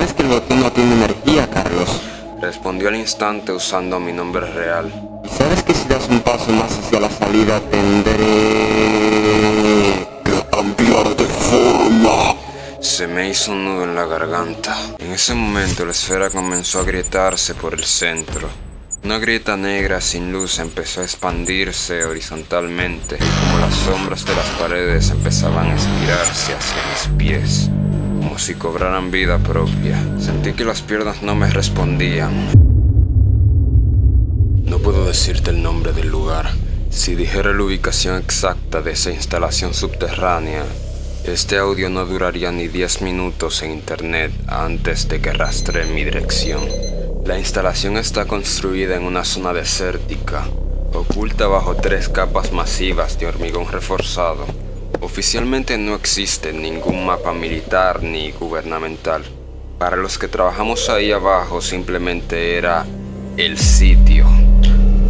es que el botón no tiene energía, Carlos. Respondió al instante usando mi nombre real. ¿Y sabes que si das un paso más hacia la salida tendré que cambiar de forma? Se me hizo un nudo en la garganta. En ese momento la esfera comenzó a agrietarse por el centro. Una grieta negra sin luz empezó a expandirse horizontalmente, como las sombras de las paredes empezaban a estirarse hacia mis pies, como si cobraran vida propia. Sentí que las piernas no me respondían. No puedo decirte el nombre del lugar. Si dijera la ubicación exacta de esa instalación subterránea, este audio no duraría ni 10 minutos en internet antes de que rastree mi dirección. La instalación está construida en una zona desértica, oculta bajo 3 capas masivas de hormigón reforzado. Oficialmente no existe ningún mapa militar ni gubernamental. Para los que trabajamos ahí abajo simplemente era el sitio.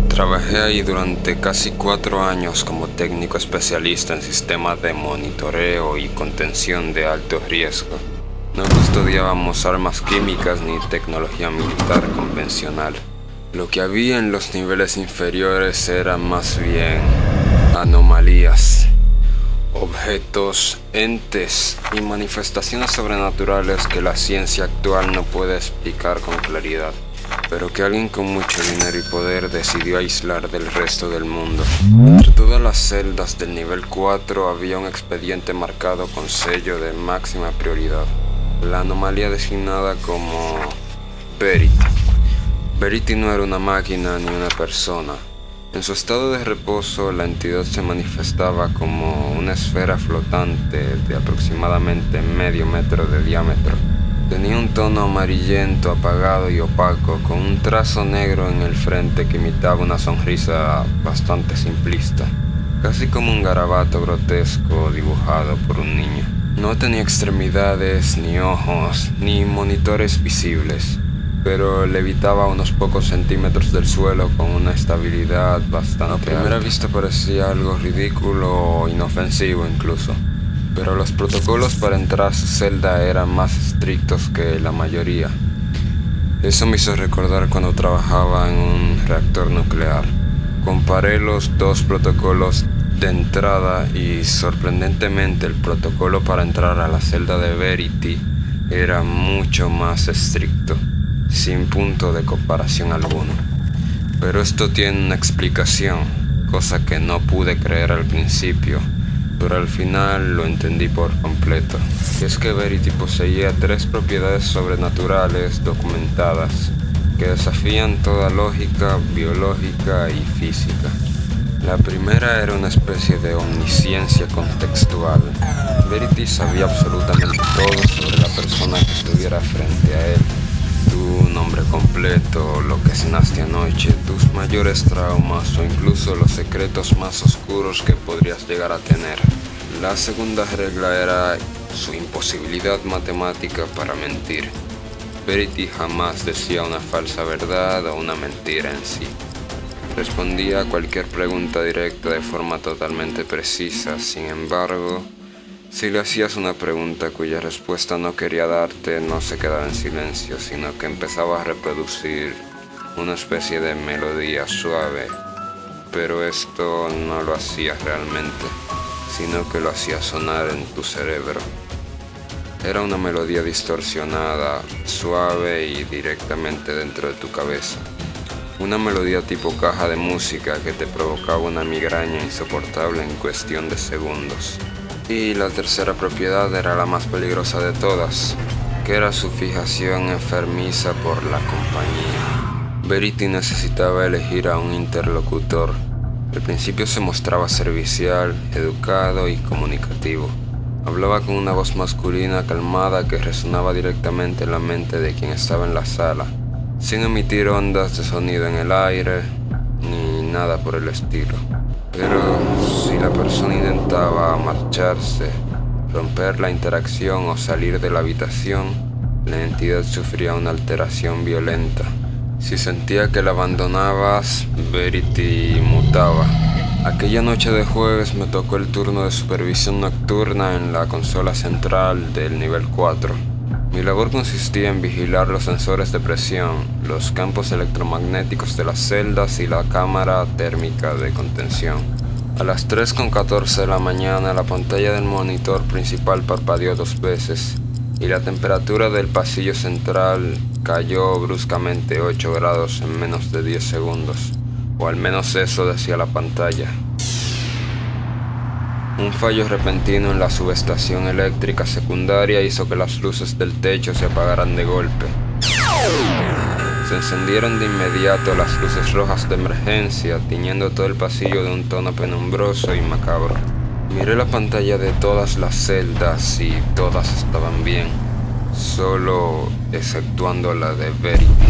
Trabajé ahí durante casi 4 años como técnico especialista en sistemas de monitoreo y contención de alto riesgo. No custodiábamos armas químicas ni tecnología militar convencional. Lo que había en los niveles inferiores eran más bien anomalías, objetos, entes y manifestaciones sobrenaturales que la ciencia actual no puede explicar con claridad, pero que alguien con mucho dinero y poder decidió aislar del resto del mundo. Entre todas las celdas del nivel 4 había un expediente marcado con sello de máxima prioridad. La anomalía designada como Verity. Verity no era una máquina ni una persona. En su estado de reposo, la entidad se manifestaba como una esfera flotante de aproximadamente medio metro de diámetro. Tenía un tono amarillento, apagado y opaco, con un trazo negro en el frente que imitaba una sonrisa bastante simplista, casi como un garabato grotesco dibujado por un niño. No tenía extremidades, ni ojos, ni monitores visibles, pero levitaba a unos pocos centímetros del suelo con una estabilidad bastante alta. A primera vista parecía algo ridículo o inofensivo incluso, pero los protocolos para entrar a su celda eran más estrictos que la mayoría. Eso me hizo recordar cuando trabajaba en un reactor nuclear. Comparé los 2 protocolos de entrada y sorprendentemente el protocolo para entrar a la celda de Verity era mucho más estricto, sin punto de comparación alguno. Pero esto tiene una explicación, cosa que no pude creer al principio, pero al final lo entendí por completo. Y es que Verity poseía 3 propiedades sobrenaturales documentadas que desafían toda lógica biológica y física. La primera era una especie de omnisciencia contextual. Verity sabía absolutamente todo sobre la persona que estuviera frente a él. Tu nombre completo, lo que cenaste anoche, tus mayores traumas o incluso los secretos más oscuros que podrías llegar a tener. La segunda regla era su imposibilidad matemática para mentir. Verity jamás decía una falsa verdad o una mentira en sí. Respondía a cualquier pregunta directa de forma totalmente precisa. Sin embargo, si le hacías una pregunta cuya respuesta no quería darte, no se quedaba en silencio, sino que empezaba a reproducir una especie de melodía suave. Pero esto no lo hacía realmente, sino que lo hacía sonar en tu cerebro. Era una melodía distorsionada, suave y directamente dentro de tu cabeza. Una melodía tipo caja de música que te provocaba una migraña insoportable en cuestión de segundos. Y la tercera propiedad era la más peligrosa de todas, que era su fijación enfermiza por la compañía. Verity necesitaba elegir a un interlocutor. Al principio se mostraba servicial, educado y comunicativo. Hablaba con una voz masculina calmada que resonaba directamente en la mente de quien estaba en la sala, sin emitir ondas de sonido en el aire, ni nada por el estilo. Pero si la persona intentaba marcharse, romper la interacción o salir de la habitación, la entidad sufría una alteración violenta. Si sentía que la abandonabas, Verity mutaba. Aquella noche de jueves me tocó el turno de supervisión nocturna en la consola central del nivel 4. Mi labor consistía en vigilar los sensores de presión, los campos electromagnéticos de las celdas y la cámara térmica de contención. A las 3:14 de la mañana, la pantalla del monitor principal parpadeó 2 veces y la temperatura del pasillo central cayó bruscamente 8 grados en menos de 10 segundos, o al menos eso decía la pantalla. Un fallo repentino en la subestación eléctrica secundaria hizo que las luces del techo se apagaran de golpe. Se encendieron de inmediato las luces rojas de emergencia, tiñendo todo el pasillo de un tono penumbroso y macabro. Miré la pantalla de todas las celdas y todas estaban bien, solo exceptuando la de Verity.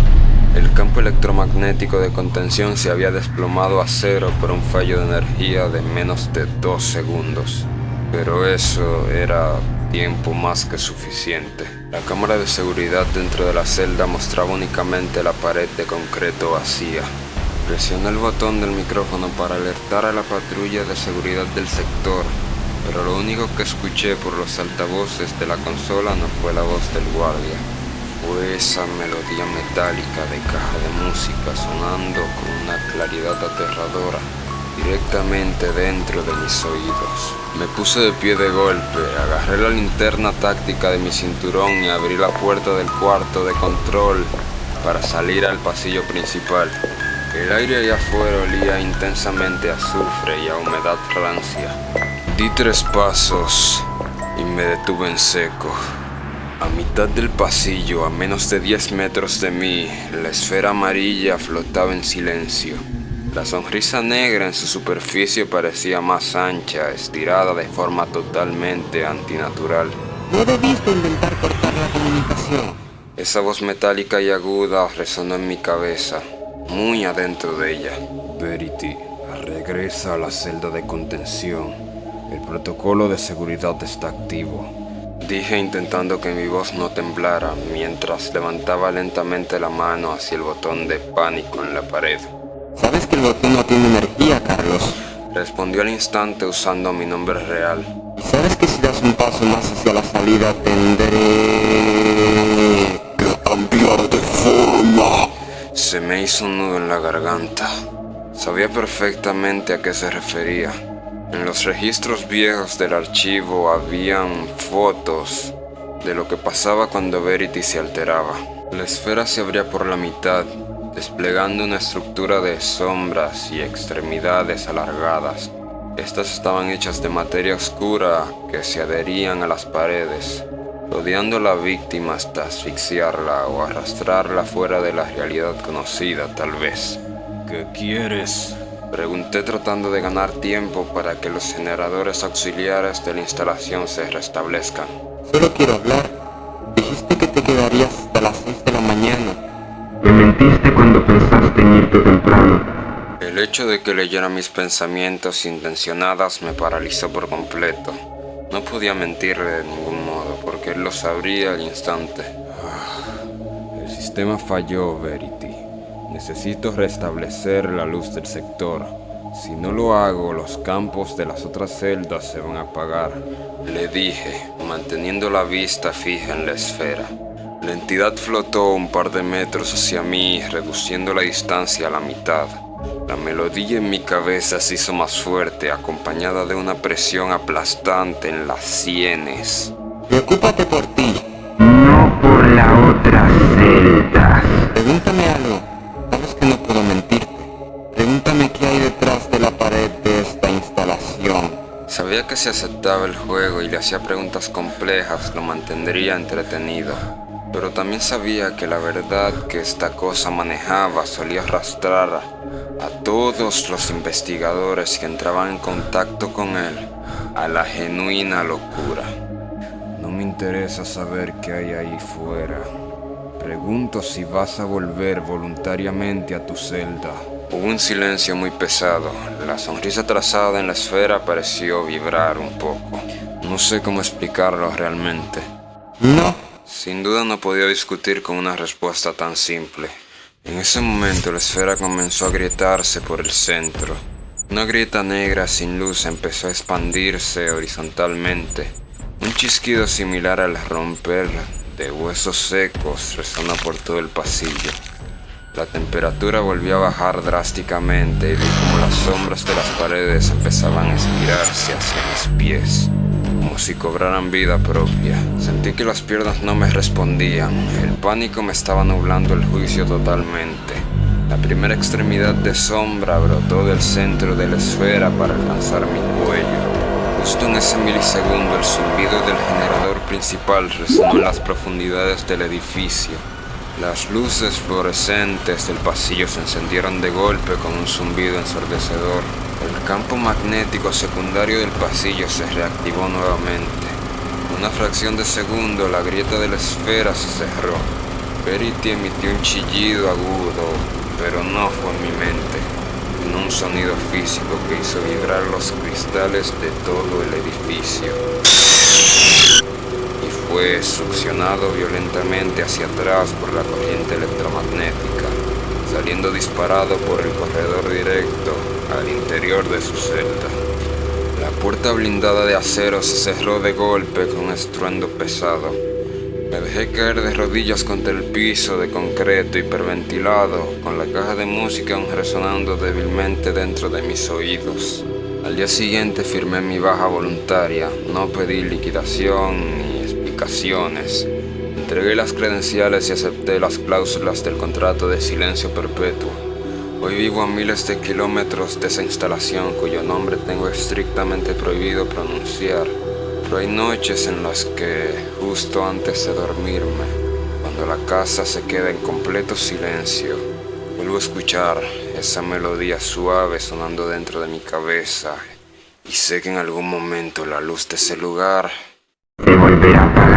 El campo electromagnético de contención se había desplomado a cero por un fallo de energía de menos de 2 segundos. Pero eso era tiempo más que suficiente. La cámara de seguridad dentro de la celda mostraba únicamente la pared de concreto vacía. Presioné el botón del micrófono para alertar a la patrulla de seguridad del sector, pero lo único que escuché por los altavoces de la consola no fue la voz del guardia. Fue esa melodía metálica de caja de música sonando con una claridad aterradora directamente dentro de mis oídos. Me puse de pie de golpe, agarré la linterna táctica de mi cinturón y abrí la puerta del cuarto de control para salir al pasillo principal. El aire allá afuera olía intensamente a azufre y a humedad rancia. Di 3 pasos y me detuve en seco. A mitad del pasillo, a menos de 10 metros de mí, la esfera amarilla flotaba en silencio. La sonrisa negra en su superficie parecía más ancha, estirada de forma totalmente antinatural. No debiste intentar cortar la comunicación. Esa voz metálica y aguda resonó en mi cabeza, muy adentro de ella. Verity, regresa a la celda de contención. El protocolo de seguridad está activo. Dije intentando que mi voz no temblara mientras levantaba lentamente la mano hacia el botón de pánico en la pared. Sabes que el botón no tiene energía, Carlos. Respondió al instante usando mi nombre real. Y sabes que si das un paso más hacia la salida tendré que cambiar de forma. Se me hizo un nudo en la garganta. Sabía perfectamente a qué se refería. En los registros viejos del archivo habían fotos de lo que pasaba cuando Verity se alteraba. La esfera se abría por la mitad, desplegando una estructura de sombras y extremidades alargadas. Estas estaban hechas de materia oscura que se adherían a las paredes, rodeando a la víctima hasta asfixiarla o arrastrarla fuera de la realidad conocida, tal vez. ¿Qué quieres?, pregunté tratando de ganar tiempo para que los generadores auxiliares de la instalación se restablezcan. Solo quiero hablar. Dijiste que te quedarías hasta las 6 de la mañana. Me mentiste cuando pensaste en irte temprano. El hecho de que leyera mis pensamientos intencionados me paralizó por completo. No podía mentirle de ningún modo, porque él lo sabría al instante. El sistema falló, Verity. Necesito restablecer la luz del sector. Si no lo hago, los campos de las otras celdas se van a apagar, le dije, manteniendo la vista fija en la esfera. La entidad flotó un par de metros hacia mí, reduciendo la distancia a la mitad. La melodía en mi cabeza se hizo más fuerte, acompañada de una presión aplastante en las sienes. Preocúpate por ti, no por la otra celda. Pregúntame algo. Sabes que no puedo mentirte. Pregúntame qué hay detrás de la pared de esta instalación. Sabía que si aceptaba el juego y le hacía preguntas complejas, lo mantendría entretenido. Pero también sabía que la verdad que esta cosa manejaba solía arrastrar a todos los investigadores que entraban en contacto con él a la genuina locura. No me interesa saber qué hay ahí fuera. Pregunto si vas a volver voluntariamente a tu celda. Hubo un silencio muy pesado. La sonrisa trazada en la esfera pareció vibrar un poco. No sé cómo explicarlo realmente. No. Sin duda no podía discutir con una respuesta tan simple. En ese momento la esfera comenzó a agrietarse por el centro. Una grieta negra sin luz empezó a expandirse horizontalmente. Un chasquido similar al romper de huesos secos resonó por todo el pasillo. La temperatura volvió a bajar drásticamente y vi como las sombras de las paredes empezaban a estirarse hacia mis pies, como si cobraran vida propia. Sentí que las piernas no me respondían. El pánico me estaba nublando el juicio totalmente. La primera extremidad de sombra brotó del centro de la esfera para alcanzar mi cuello. Justo en ese milisegundo, el zumbido del generador principal resonó en las profundidades del edificio. Las luces fluorescentes del pasillo se encendieron de golpe con un zumbido ensordecedor. El campo magnético secundario del pasillo se reactivó nuevamente. En una fracción de segundo, la grieta de la esfera se cerró. Verity emitió un chillido agudo, pero no fue en mi mente, sino un sonido físico que hizo vibrar los cristales de todo el edificio. Fue succionado violentamente hacia atrás por la corriente electromagnética, saliendo disparado por el corredor directo al interior de su celda. La puerta blindada de acero se cerró de golpe con un estruendo pesado. Me dejé caer de rodillas contra el piso de concreto hiperventilado, con la caja de música aún resonando débilmente dentro de mis oídos. Al día siguiente firmé mi baja voluntaria, no pedí liquidación ni explicaciones. Entregué las credenciales y acepté las cláusulas del contrato de silencio perpetuo. Hoy vivo a miles de kilómetros de esa instalación cuyo nombre tengo estrictamente prohibido pronunciar, pero hay noches en las que, justo antes de dormirme, cuando la casa se queda en completo silencio, vuelvo a escuchar esa melodía suave sonando dentro de mi cabeza y sé que en algún momento la luz de ese lugar se volverá